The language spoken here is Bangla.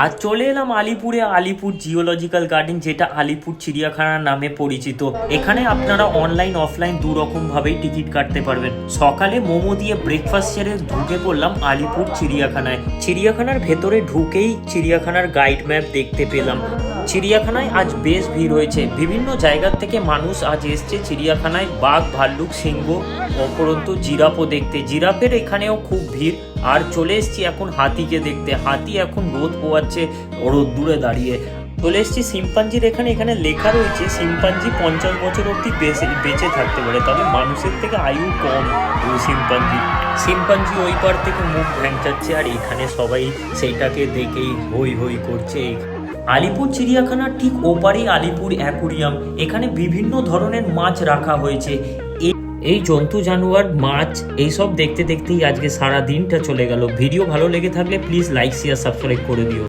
আজ চলে এলাম আলিপুরে, আলিপুর জিওলজিক্যাল গার্ডেন, যেটা আলিপুর চিড়িয়াখানার নামে পরিচিত। এখানে আপনারা অনলাইন অফলাইন দু রকম ভাবেই টিকিট কাটতে পারবেন। সকালে মোমো দিয়ে ব্রেকফাস্ট সেরে ঢুকে পড়লাম আলিপুর চিড়িয়াখানায়। চিড়িয়াখানার ভেতরে ঢুকেই চিড়িয়াখানার গাইড ম্যাপ দেখতে পেলাম। চিড়িয়াখানায় আজ বেশ ভিড় হয়েছে, বিভিন্ন জায়গার থেকে মানুষ আজ এসছে চিড়িয়াখানায় বাঘ, ভাল্লুক, সিংহ, অপরন্ত জিরাফও দেখতে। জিরাফের এখানেও খুব ভিড়। আর চলে এসছি এখন হাতিকে দেখতে। হাতি এখন রোদ পোয়াচ্ছে রোদ্দুরে দাঁড়িয়ে। চলে এসছি শিম্পাঞ্জির এখানে। এখানে লেখা রয়েছে শিম্পাঞ্জি 50 বছর অবধি বেঁচে থাকতে পারে, তবে মানুষের থেকে আয়ু কম শিম্পাঞ্জি ওই পার থেকে মুখ ভ্যাংচাচ্ছে, আর এখানে সবাই সেইটাকে দেখেই হই হই করছে। আলিপুর চিড়িয়াখানার ঠিক ওপারেই আলিপুর অ্যাকুরিয়াম। এখানে বিভিন্ন ধরনের মাছ রাখা হয়েছে। এই জন্তু জানোয়ার, মাছ, এইসব দেখতে দেখতেই আজকে সারা দিনটা চলে গেল। ভিডিও ভালো লেগে থাকলে প্লিজ লাইক, শেয়ার, সাবস্ক্রাইব করে দিও।